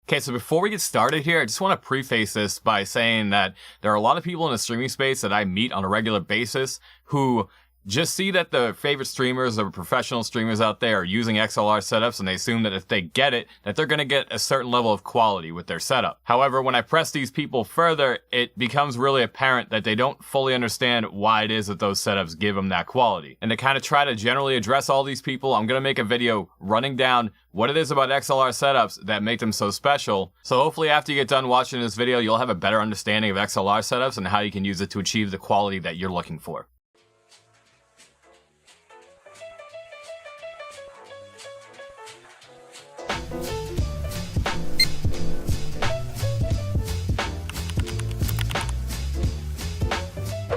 Okay, so before we get started here, I just want to preface this by saying that there are a lot of people in the streaming space that I meet on a regular basis who just see that the favorite streamers or professional streamers out there are using XLR setups, and they assume that if they get it, that they're going to get a certain level of quality with their setup. However, when I press these people further, it becomes really apparent that they don't fully understand why it is that those setups give them that quality. And to kind of try to generally address all these people, I'm going to make a video running down what it is about XLR setups that make them so special. So hopefully after you get done watching this video, you'll have a better understanding of XLR setups and how you can use it to achieve the quality that you're looking for.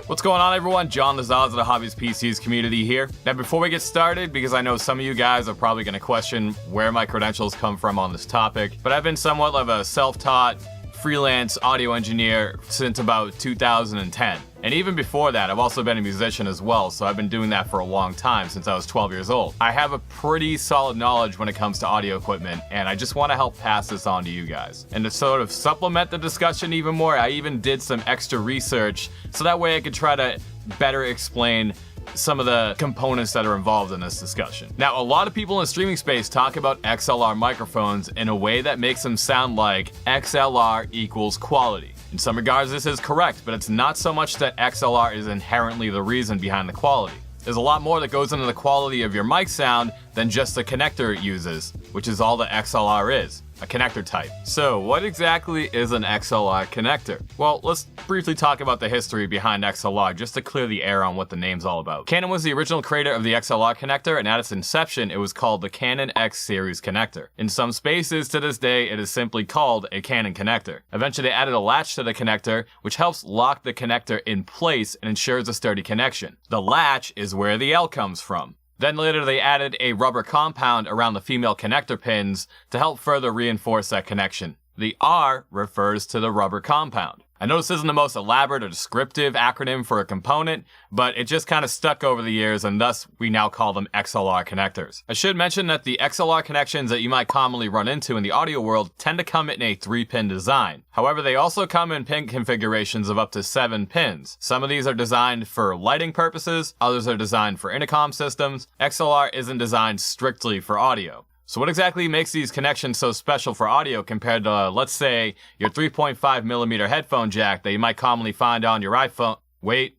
What's going on, everyone? John the Zaz of the Hobbyist PCs community here. Now, before we get started, because I know some of you guys are probably going to question where my credentials come from on this topic, but I've been somewhat of a self-taught freelance audio engineer since about 2010. And even before that, I've also been a musician as well, so I've been doing that for a long time, since I was 12 years old. I have a pretty solid knowledge when it comes to audio equipment, and I just want to help pass this on to you guys. And to sort of supplement the discussion even more, I even did some extra research, so that way I could try to better explain some of the components that are involved in this discussion. Now, a lot of people in the streaming space talk about XLR microphones in a way that makes them sound like XLR equals quality. In some regards, this is correct, but it's not so much that XLR is inherently the reason behind the quality. There's a lot more that goes into the quality of your mic sound than just the connector it uses, which is all the XLR is, a connector type. So what exactly is an XLR connector? Well, let's briefly talk about the history behind XLR just to clear the air on what the name's all about. Canon was the original creator of the XLR connector, and at its inception, it was called the Canon X series connector. In some spaces to this day, it is simply called a Canon connector. Eventually, they added a latch to the connector, which helps lock the connector in place and ensures a sturdy connection. The latch is where the L comes from. Then later they added a rubber compound around the female connector pins to help further reinforce that connection. The R refers to the rubber compound. I know this isn't the most elaborate or descriptive acronym for a component, but it just kind of stuck over the years, and thus we now call them XLR connectors. I should mention that the XLR connections that you might commonly run into in the audio world tend to come in a 3-pin design. However, they also come in pin configurations of up to 7 pins. Some of these are designed for lighting purposes, others are designed for intercom systems. XLR isn't designed strictly for audio. So what exactly makes these connections so special for audio compared to, let's say, your 3.5mm headphone jack that you might commonly find on your Android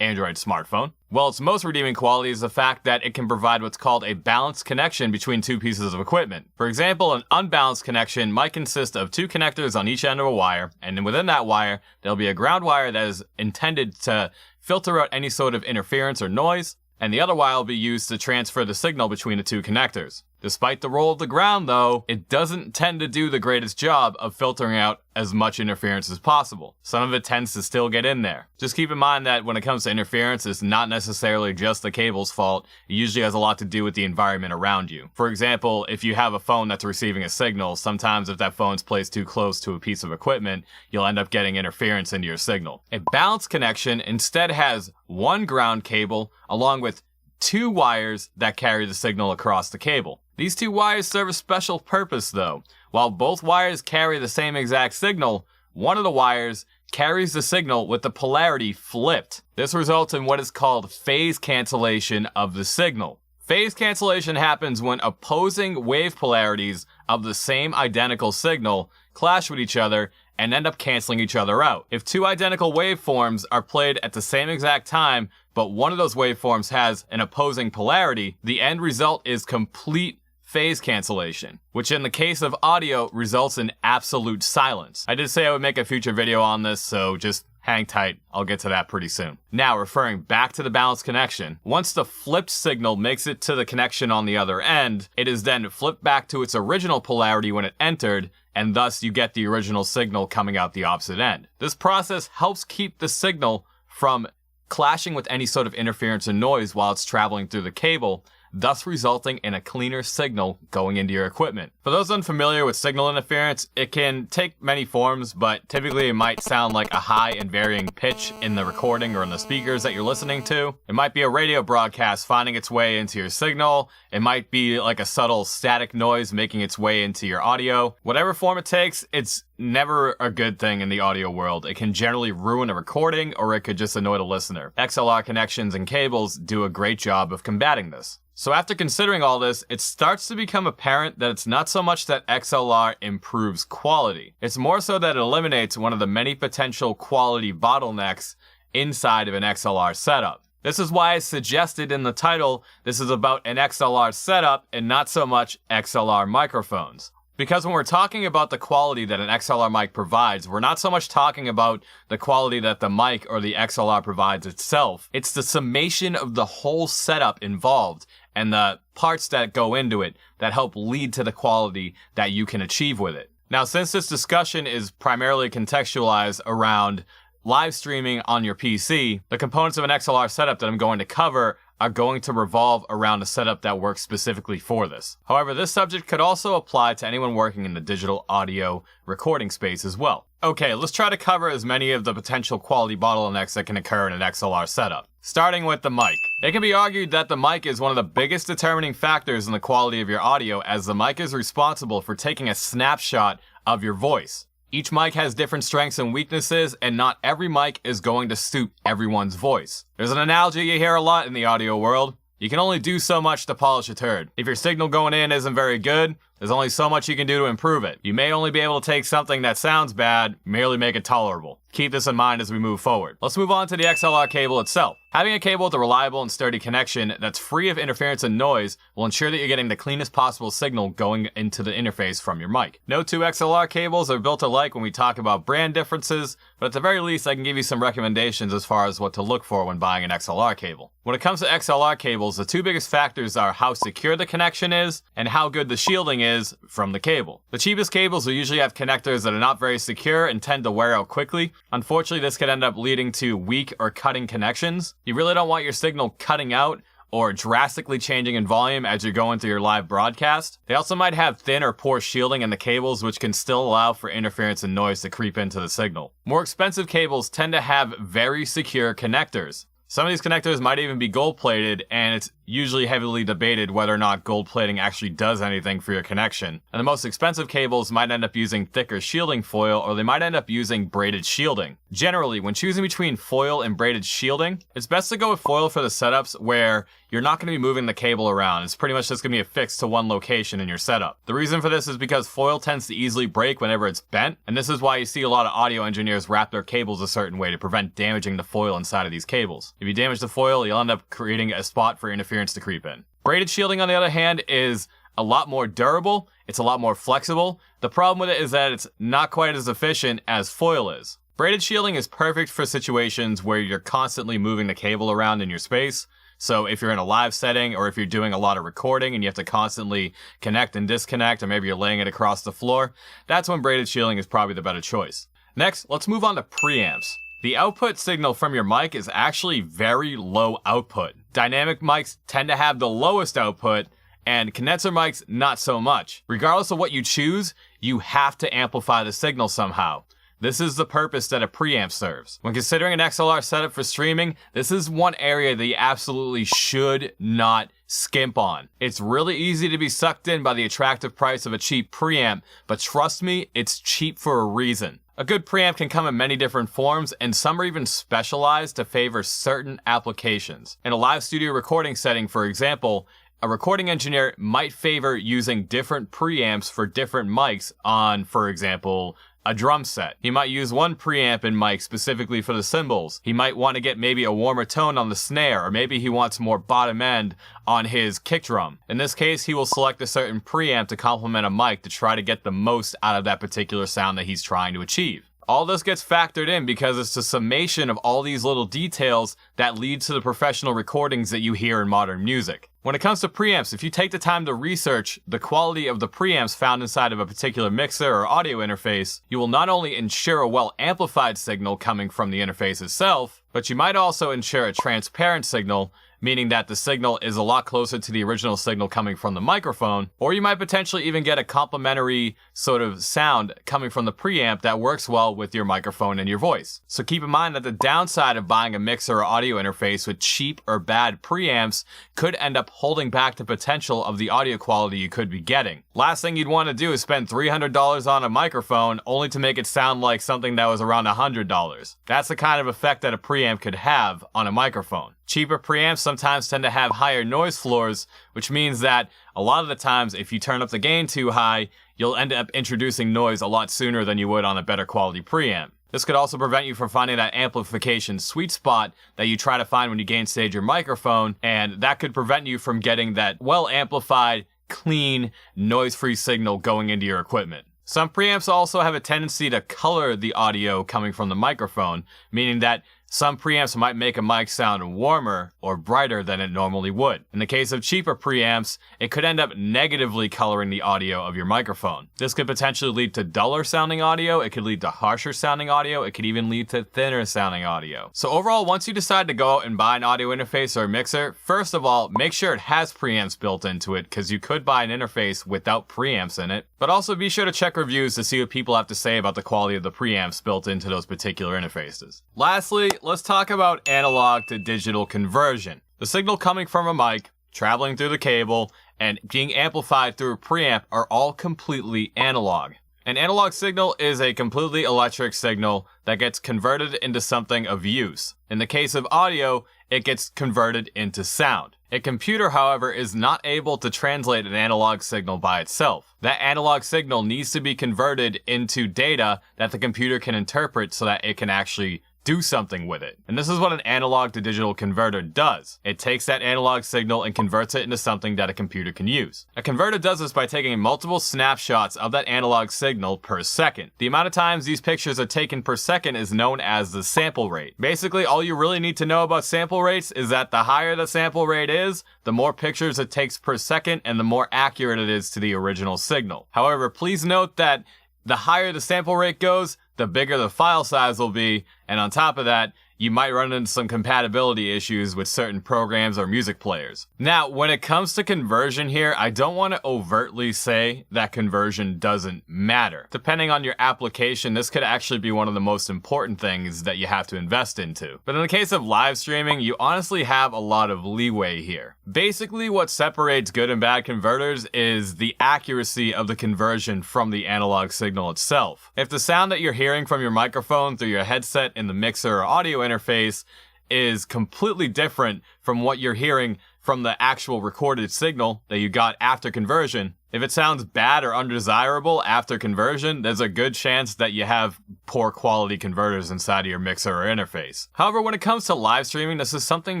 smartphone? Well, its most redeeming quality is the fact that it can provide what's called a balanced connection between two pieces of equipment. For example, an unbalanced connection might consist of 2 connectors on each end of a wire, and within that wire, there'll be a ground wire that is intended to filter out any sort of interference or noise, and the other wire will be used to transfer the signal between the 2 connectors. Despite the role of the ground, though, it doesn't tend to do the greatest job of filtering out as much interference as possible. Some of it tends to still get in there. Just keep in mind that when it comes to interference, it's not necessarily just the cable's fault. It usually has a lot to do with the environment around you. For example, if you have a phone that's receiving a signal, sometimes if that phone's placed too close to a piece of equipment, you'll end up getting interference into your signal. A balanced connection instead has 1 ground cable along with 2 wires that carry the signal across the cable. These 2 wires serve a special purpose though. While both wires carry the same exact signal, one of the wires carries the signal with the polarity flipped. This results in what is called phase cancellation of the signal. Phase cancellation happens when opposing wave polarities of the same identical signal clash with each other and end up canceling each other out. If 2 identical waveforms are played at the same exact time, but one of those waveforms has an opposing polarity, the end result is complete phase cancellation, which in the case of audio results in absolute silence. I did say I would make a future video on this, so just hang tight, I'll get to that pretty soon. Now, referring back to the balanced connection, once the flipped signal makes it to the connection on the other end, it is then flipped back to its original polarity when it entered, and thus you get the original signal coming out the opposite end. This process helps keep the signal from clashing with any sort of interference and noise while it's traveling through the cable, thus resulting in a cleaner signal going into your equipment. For those unfamiliar with signal interference, it can take many forms, but typically it might sound like a high and varying pitch in the recording or in the speakers that you're listening to. It might be a radio broadcast finding its way into your signal. It might be like a subtle static noise making its way into your audio. Whatever form it takes, it's never a good thing in the audio world. It can generally ruin a recording, or it could just annoy the listener. XLR connections and cables do a great job of combating this. So after considering all this, it starts to become apparent that it's not so much that XLR improves quality. It's more so that it eliminates one of the many potential quality bottlenecks inside of an XLR setup. This is why I suggested in the title, this is about an XLR setup and not so much XLR microphones. Because when we're talking about the quality that an XLR mic provides, we're not so much talking about the quality that the mic or the XLR provides itself. It's the summation of the whole setup involved and the parts that go into it that help lead to the quality that you can achieve with it. Now, since this discussion is primarily contextualized around live streaming on your PC, the components of an XLR setup that I'm going to cover are going to revolve around a setup that works specifically for this. However, this subject could also apply to anyone working in the digital audio recording space as well. Okay, let's try to cover as many of the potential quality bottlenecks that can occur in an XLR setup. Starting with the mic. It can be argued that the mic is one of the biggest determining factors in the quality of your audio, as the mic is responsible for taking a snapshot of your voice. Each mic has different strengths and weaknesses, and not every mic is going to suit everyone's voice. There's an analogy you hear a lot in the audio world. You can only do so much to polish a turd. If your signal going in isn't very good, there's only so much you can do to improve it. You may only be able to take something that sounds bad, merely make it tolerable. Keep this in mind as we move forward. Let's move on to the XLR cable itself. Having a cable with a reliable and sturdy connection that's free of interference and noise will ensure that you're getting the cleanest possible signal going into the interface from your mic. No two XLR cables are built alike when we talk about brand differences, but at the very least I can give you some recommendations as far as what to look for when buying an XLR cable. When it comes to XLR cables, the two biggest factors are how secure the connection is and how good the shielding is from the cable. The cheapest cables will usually have connectors that are not very secure and tend to wear out quickly. Unfortunately, this could end up leading to weak or cutting connections. You really don't want your signal cutting out or drastically changing in volume as you're going through your live broadcast. They also might have thin or poor shielding in the cables, which can still allow for interference and noise to creep into the signal. More expensive cables tend to have very secure connectors. Some of these connectors might even be gold-plated, and it's usually heavily debated whether or not gold plating actually does anything for your connection. And the most expensive cables might end up using thicker shielding foil, or they might end up using braided shielding. Generally, when choosing between foil and braided shielding, it's best to go with foil for the setups where you're not going to be moving the cable around. It's pretty much just going to be affixed to one location in your setup. The reason for this is because foil tends to easily break whenever it's bent, and this is why you see a lot of audio engineers wrap their cables a certain way to prevent damaging the foil inside of these cables. If you damage the foil, you'll end up creating a spot for interference to creep in. Braided shielding, on the other hand, is a lot more durable. It's a lot more flexible. The problem with it is that it's not quite as efficient as foil is. Braided shielding is perfect for situations where you're constantly moving the cable around in your space. So if you're in a live setting, or if you're doing a lot of recording and you have to constantly connect and disconnect, or maybe you're laying it across the floor, that's when braided shielding is probably the better choice. Next, let's move on to preamps. The output signal from your mic is actually very low output. Dynamic mics tend to have the lowest output, and condenser mics not so much. Regardless of what you choose, you have to amplify the signal somehow. This is the purpose that a preamp serves. When considering an XLR setup for streaming, this is one area that you absolutely should not skimp on. It's really easy to be sucked in by the attractive price of a cheap preamp, but trust me, it's cheap for a reason. A good preamp can come in many different forms, and some are even specialized to favor certain applications. In a live studio recording setting, for example, a recording engineer might favor using different preamps for different mics on, for example, a drum set. He might use one preamp and mic specifically for the cymbals. He might want to get maybe a warmer tone on the snare, or maybe he wants more bottom end on his kick drum. In this case, he will select a certain preamp to complement a mic to try to get the most out of that particular sound that he's trying to achieve. All this gets factored in because it's the summation of all these little details that lead to the professional recordings that you hear in modern music. When it comes to preamps, if you take the time to research the quality of the preamps found inside of a particular mixer or audio interface, you will not only ensure a well-amplified signal coming from the interface itself, but you might also ensure a transparent signal meaning that the signal is a lot closer to the original signal coming from the microphone, or you might potentially even get a complementary sort of sound coming from the preamp that works well with your microphone and your voice. So keep in mind that the downside of buying a mixer or audio interface with cheap or bad preamps could end up holding back the potential of the audio quality you could be getting. Last thing you'd want to do is spend $300 on a microphone only to make it sound like something that was around $100. That's the kind of effect that a preamp could have on a microphone. Cheaper preamps sometimes tend to have higher noise floors, which means that a lot of the times if you turn up the gain too high, you'll end up introducing noise a lot sooner than you would on a better quality preamp. This could also prevent you from finding that amplification sweet spot that you try to find when you gain stage your microphone, and that could prevent you from getting that well amplified, clean, noise-free signal going into your equipment. Some preamps also have a tendency to color the audio coming from the microphone, meaning that some preamps might make a mic sound warmer or brighter than it normally would. In the case of cheaper preamps, it could end up negatively coloring the audio of your microphone. This could potentially lead to duller sounding audio, it could lead to harsher sounding audio, it could even lead to thinner sounding audio. So overall, once you decide to go out and buy an audio interface or a mixer, first of all, make sure it has preamps built into it, because you could buy an interface without preamps in it. But also be sure to check reviews to see what people have to say about the quality of the preamps built into those particular interfaces. Lastly, let's talk about analog to digital conversion. The signal coming from a mic, traveling through the cable, and being amplified through a preamp are all completely analog. An analog signal is a completely electric signal that gets converted into something of use. In the case of audio, it gets converted into sound. A computer, however, is not able to translate an analog signal by itself. That analog signal needs to be converted into data that the computer can interpret so that it can actually do something with it. And this is what an analog to digital converter does. It takes that analog signal and converts it into something that a computer can use. A converter does this by taking multiple snapshots of that analog signal per second. The amount of times these pictures are taken per second is known as the sample rate. Basically, all you really need to know about sample rates is that the higher the sample rate is, the more pictures it takes per second and the more accurate it is to the original signal. However, please note that the higher the sample rate goes, the bigger the file size will be, and on top of that, you might run into some compatibility issues with certain programs or music players. Now, when it comes to conversion here, I don't want to overtly say that conversion doesn't matter. Depending on your application, this could actually be one of the most important things that you have to invest into. But in the case of live streaming, you honestly have a lot of leeway here. Basically, what separates good and bad converters is the accuracy of the conversion from the analog signal itself. If the sound that you're hearing from your microphone through your headset in the mixer or audio interface is completely different from what you're hearing from the actual recorded signal that you got after conversion, if it sounds bad or undesirable after conversion, there's a good chance that you have poor quality converters inside of your mixer or interface. However, when it comes to live streaming, this is something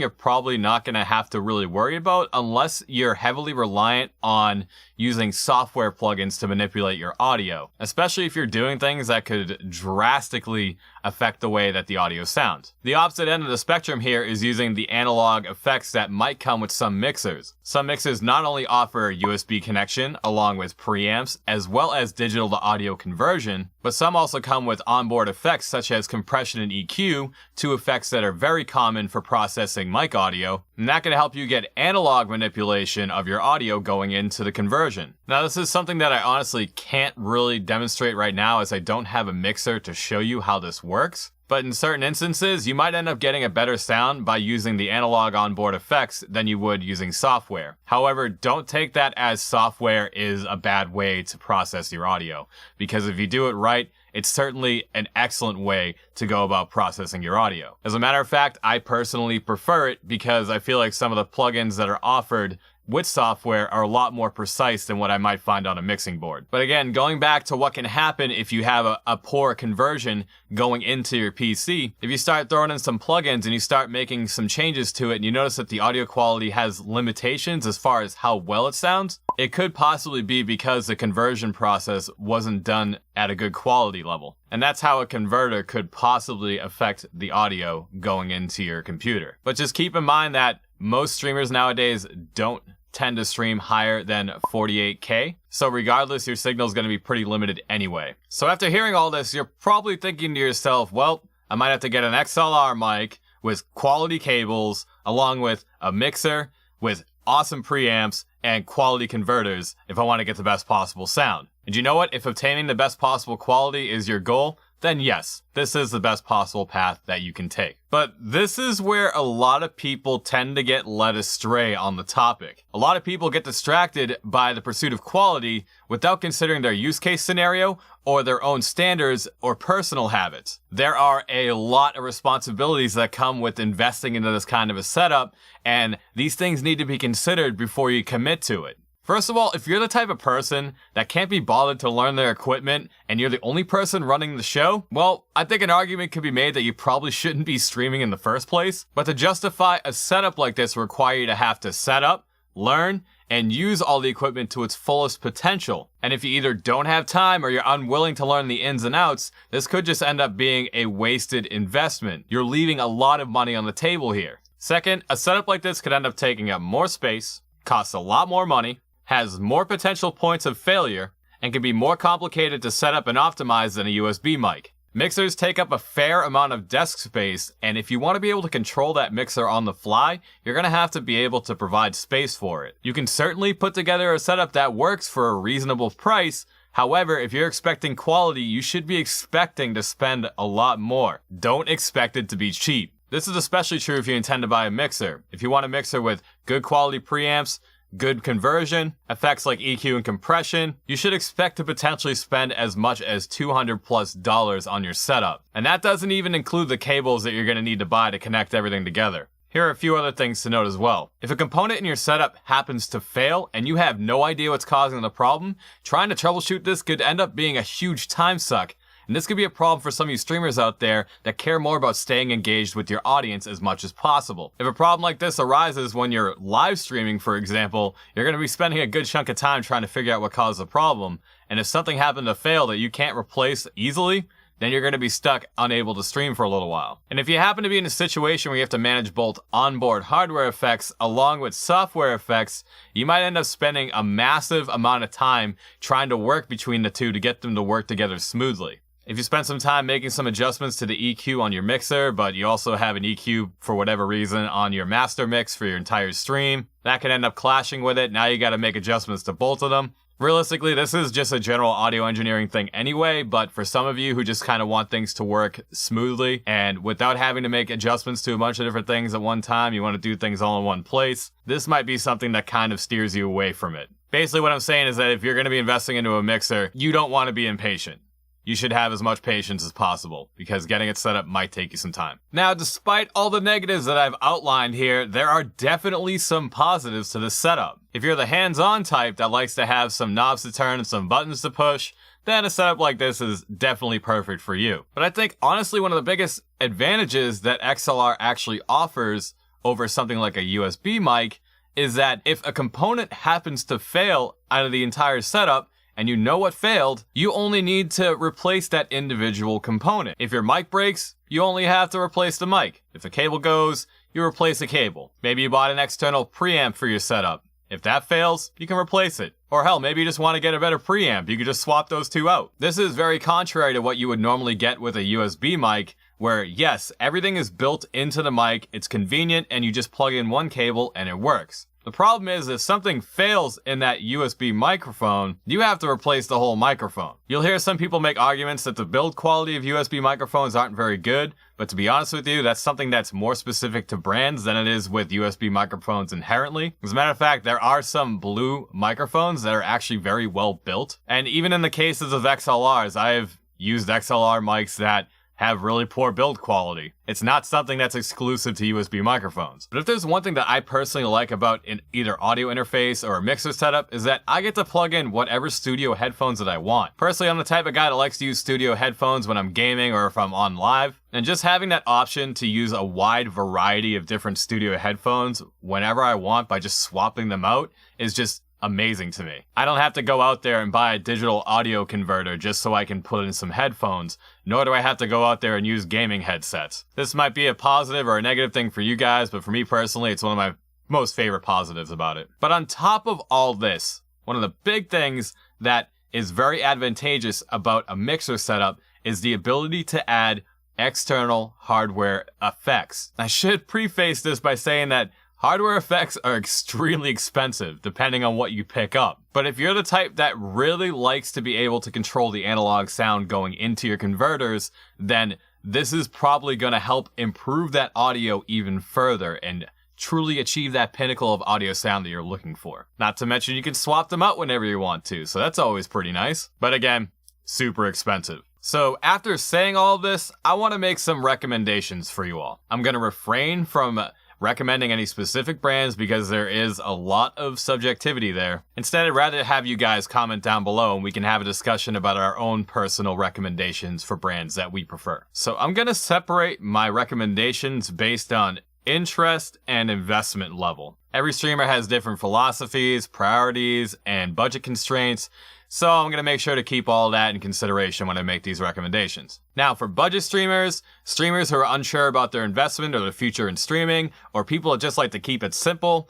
you're probably not going to have to really worry about unless you're heavily reliant on using software plugins to manipulate your audio, especially if you're doing things that could drastically affect the way that the audio sounds. The opposite end of the spectrum here is using the analog effects that might come with some mixers. Some mixers not only offer a USB connection along with preamps as well as digital to audio conversion, but some also come with onboard effects such as compression and EQ, two effects that are very common for processing mic audio, and that can help you get analog manipulation of your audio going into the conversion. Now, this is something that I honestly can't really demonstrate right now as I don't have a mixer to show you how this works. But in certain instances, you might end up getting a better sound by using the analog onboard effects than you would using software. However, don't take that as software is a bad way to process your audio, because if you do it right, it's certainly an excellent way to go about processing your audio. As a matter of fact, I personally prefer it because I feel like some of the plugins that are offered with software are a lot more precise than what I might find on a mixing board. But again, going back to what can happen if you have a poor conversion going into your PC, if you start throwing in some plugins and you start making some changes to it and you notice that the audio quality has limitations as far as how well it sounds, it could possibly be because the conversion process wasn't done at a good quality level. And that's how a converter could possibly affect the audio going into your computer. But just keep in mind that most streamers nowadays don't tend to stream higher than 48K. So regardless, your signal is going to be pretty limited anyway. So after hearing all this, you're probably thinking to yourself, well, I might have to get an XLR mic with quality cables, along with a mixer with awesome preamps and quality converters if I want to get the best possible sound. And you know what? If obtaining the best possible quality is your goal, then yes, this is the best possible path that you can take. But this is where a lot of people tend to get led astray on the topic. A lot of people get distracted by the pursuit of quality without considering their use case scenario or their own standards or personal habits. There are a lot of responsibilities that come with investing into this kind of a setup, and these things need to be considered before you commit to it. First of all, if you're the type of person that can't be bothered to learn their equipment and you're the only person running the show, well, I think an argument could be made that you probably shouldn't be streaming in the first place. But to justify a setup like this require you to have to set up, learn, and use all the equipment to its fullest potential. And if you either don't have time or you're unwilling to learn the ins and outs, this could just end up being a wasted investment. You're leaving a lot of money on the table here. Second, a setup like this could end up taking up more space, costs a lot more money, has more potential points of failure, and can be more complicated to set up and optimize than a USB mic. Mixers take up a fair amount of desk space, and if you want to be able to control that mixer on the fly, you're going to have to be able to provide space for it. You can certainly put together a setup that works for a reasonable price. However, if you're expecting quality, you should be expecting to spend a lot more. Don't expect it to be cheap. This is especially true if you intend to buy a mixer. If you want a mixer with good quality preamps, good conversion, effects like EQ and compression, you should expect to potentially spend as much as $200+ on your setup. And that doesn't even include the cables that you're going to need to buy to connect everything together. Here are a few other things to note as well. If a component in your setup happens to fail and you have no idea what's causing the problem, trying to troubleshoot this could end up being a huge time suck. And this could be a problem for some of you streamers out there that care more about staying engaged with your audience as much as possible. If a problem like this arises when you're live streaming, for example, you're going to be spending a good chunk of time trying to figure out what caused the problem. And if something happened to fail that you can't replace easily, then you're going to be stuck unable to stream for a little while. And if you happen to be in a situation where you have to manage both onboard hardware effects along with software effects, you might end up spending a massive amount of time trying to work between the two to get them to work together smoothly. If you spend some time making some adjustments to the EQ on your mixer, but you also have an EQ for whatever reason on your master mix for your entire stream, that can end up clashing with it. Now you got to make adjustments to both of them. Realistically, this is just a general audio engineering thing anyway, but for some of you who just kind of want things to work smoothly and without having to make adjustments to a bunch of different things at one time, you want to do things all in one place, this might be something that kind of steers you away from it. Basically what I'm saying is that if you're going to be investing into a mixer, you don't want to be impatient. You should have as much patience as possible, because getting it set up might take you some time. Now, despite all the negatives that I've outlined here, there are definitely some positives to this setup. If you're the hands-on type that likes to have some knobs to turn and some buttons to push, then a setup like this is definitely perfect for you. But I think, honestly, one of the biggest advantages that XLR actually offers over something like a USB mic is that if a component happens to fail out of the entire setup, and you know what failed, you only need to replace that individual component. If your mic breaks, you only have to replace the mic. If a cable goes, you replace a cable. Maybe you bought an external preamp for your setup. If that fails, you can replace it. Or hell, maybe you just want to get a better preamp. You could just swap those two out. This is very contrary to what you would normally get with a USB mic, where yes, everything is built into the mic, it's convenient, and you just plug in one cable and it works. The problem is, if something fails in that USB microphone, you have to replace the whole microphone. You'll hear some people make arguments that the build quality of USB microphones aren't very good, but to be honest with you, that's something that's more specific to brands than it is with USB microphones inherently. As a matter of fact, there are some Blue microphones that are actually very well built. And even in the cases of XLRs, I have used XLR mics that have really poor build quality. It's not something that's exclusive to USB microphones. But if there's one thing that I personally like about an either audio interface or a mixer setup, is that I get to plug in whatever studio headphones that I want. Personally, I'm the type of guy that likes to use studio headphones when I'm gaming or if I'm on live. And just having that option to use a wide variety of different studio headphones whenever I want by just swapping them out is just amazing to me. I don't have to go out there and buy a digital audio converter just so I can put in some headphones, nor do I have to go out there and use gaming headsets. This might be a positive or a negative thing for you guys, but for me personally, it's one of my most favorite positives about it. But on top of all this, one of the big things that is very advantageous about a mixer setup is the ability to add external hardware effects. I should preface this by saying that hardware effects are extremely expensive depending on what you pick up. But if you're the type that really likes to be able to control the analog sound going into your converters, then this is probably going to help improve that audio even further and truly achieve that pinnacle of audio sound that you're looking for. Not to mention you can swap them out whenever you want to, so that's always pretty nice. But again, super expensive. So after saying all of this, I want to make some recommendations for you all. I'm going to refrain from recommending any specific brands because there is a lot of subjectivity there. Instead, I'd rather have you guys comment down below and we can have a discussion about our own personal recommendations for brands that we prefer. So I'm going to separate my recommendations based on interest and investment level. Every streamer has different philosophies, priorities, and budget constraints, so I'm going to make sure to keep all that in consideration when I make these recommendations. Now, for budget streamers, streamers who are unsure about their investment or their future in streaming, or people that just like to keep it simple,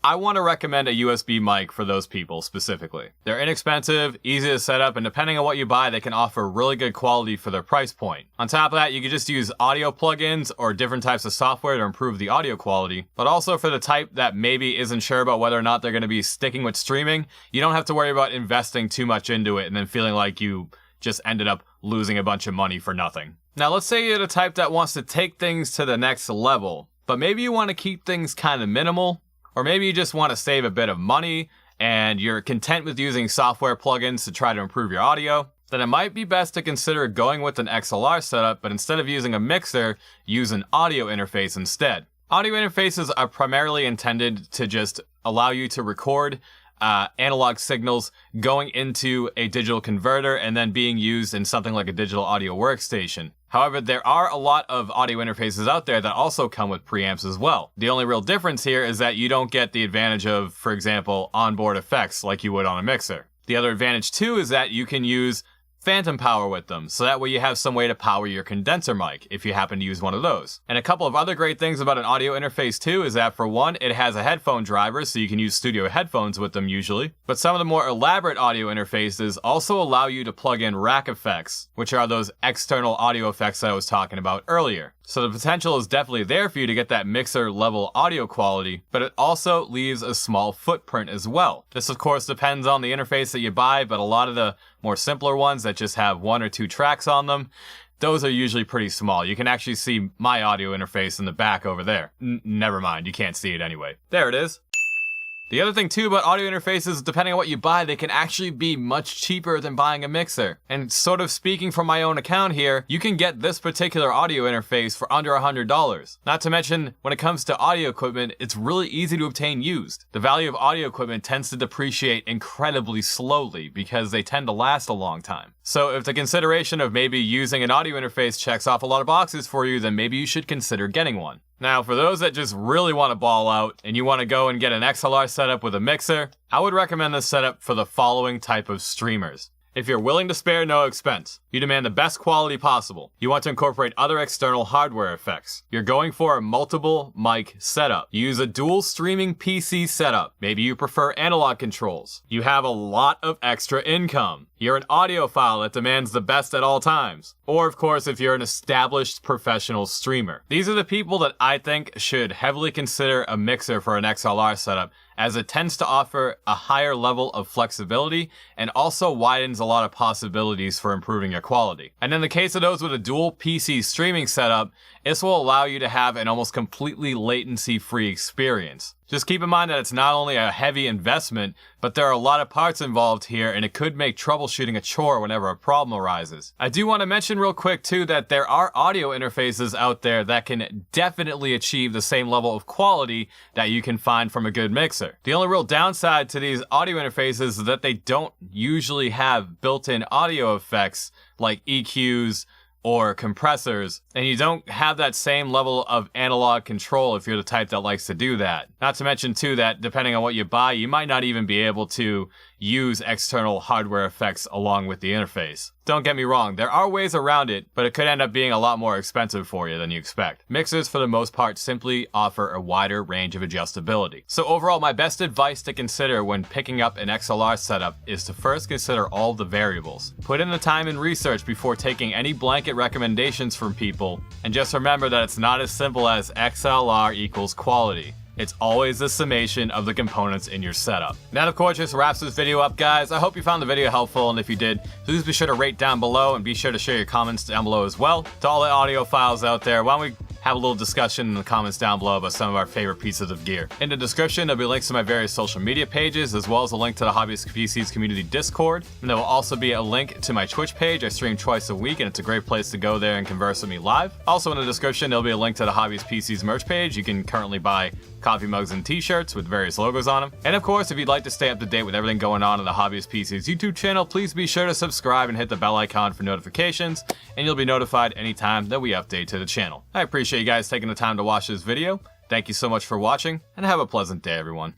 I want to recommend a USB mic for those people specifically. They're inexpensive, easy to set up, and depending on what you buy, they can offer really good quality for their price point. On top of that, you can just use audio plugins or different types of software to improve the audio quality. But also for the type that maybe isn't sure about whether or not they're going to be sticking with streaming, you don't have to worry about investing too much into it and then feeling like you just ended up losing a bunch of money for nothing. Now, let's say you're the type that wants to take things to the next level, but maybe you want to keep things kind of minimal. Or maybe you just want to save a bit of money and you're content with using software plugins to try to improve your audio, then it might be best to consider going with an XLR setup, but instead of using a mixer, use an audio interface instead. Audio interfaces are primarily intended to just allow you to record analog signals going into a digital converter and then being used in something like a digital audio workstation. However, there are a lot of audio interfaces out there that also come with preamps as well. The only real difference here is that you don't get the advantage of, for example, onboard effects like you would on a mixer. The other advantage too is that you can use phantom power with them, so that way you have some way to power your condenser mic if you happen to use one of those. And a couple of other great things about an audio interface too is that, for one, it has a headphone driver, so you can use studio headphones with them usually. But some of the more elaborate audio interfaces also allow you to plug in rack effects, which are those external audio effects that I was talking about earlier. So the potential is definitely there for you to get that mixer level audio quality, but it also leaves a small footprint as well. This of course depends on the interface that you buy, but a lot of the more simpler ones that just have 1 or 2 tracks on them, those are usually pretty small. You can actually see my audio interface in the back over there. Never mind, you can't see it anyway. There it is. The other thing too about audio interfaces, depending on what you buy, they can actually be much cheaper than buying a mixer. And sort of speaking from my own account here, you can get this particular audio interface for under $100. Not to mention, when it comes to audio equipment, it's really easy to obtain used. The value of audio equipment tends to depreciate incredibly slowly because they tend to last a long time. So if the consideration of maybe using an audio interface checks off a lot of boxes for you, then maybe you should consider getting one. Now, for those that just really want to ball out and you want to go and get an XLR setup with a mixer, I would recommend this setup for the following type of streamers. If you're willing to spare no expense, you demand the best quality possible, you want to incorporate other external hardware effects, you're going for a multiple mic setup, you use a dual streaming PC setup, maybe you prefer analog controls, you have a lot of extra income, you're an audiophile that demands the best at all times, or of course if you're an established professional streamer. These are the people that I think should heavily consider a mixer for an XLR setup, as it tends to offer a higher level of flexibility and also widens a lot of possibilities for improving your quality. And in the case of those with a dual PC streaming setup, this will allow you to have an almost completely latency-free experience. Just keep in mind that it's not only a heavy investment, but there are a lot of parts involved here, and it could make troubleshooting a chore whenever a problem arises. I do want to mention real quick too that there are audio interfaces out there that can definitely achieve the same level of quality that you can find from a good mixer. The only real downside to these audio interfaces is that they don't usually have built-in audio effects like EQs or compressors, and you don't have that same level of analog control if you're the type that likes to do that. Not to mention too that depending on what you buy, you might not even be able to use external hardware effects along with the interface. Don't get me wrong, there are ways around it, but it could end up being a lot more expensive for you than you expect. Mixers, for the most part, simply offer a wider range of adjustability. So overall, my best advice to consider when picking up an XLR setup is to first consider all the variables. Put in the time and research before taking any blanket recommendations from people, and just remember that it's not as simple as XLR equals quality. It's always the summation of the components in your setup. That, of course, just wraps this video up, guys. I hope you found the video helpful, and if you did, please be sure to rate down below, and be sure to share your comments down below as well. To all the audio files out there, why don't we have a little discussion in the comments down below about some of our favorite pieces of gear. In the description, there'll be links to my various social media pages, as well as a link to the Hobbyist PCs community Discord, and there will also be a link to my Twitch page. I stream twice a week, and it's a great place to go there and converse with me live. Also in the description, there'll be a link to the Hobbyist PCs merch page. You can currently buy coffee mugs and t-shirts with various logos on them. And of course, if you'd like to stay up to date with everything going on in the Hobbyist PCs YouTube channel, please be sure to subscribe and hit the bell icon for notifications, and you'll be notified anytime that we update to the channel. I appreciate you guys taking the time to watch this video. Thank you so much for watching, and have a pleasant day, everyone.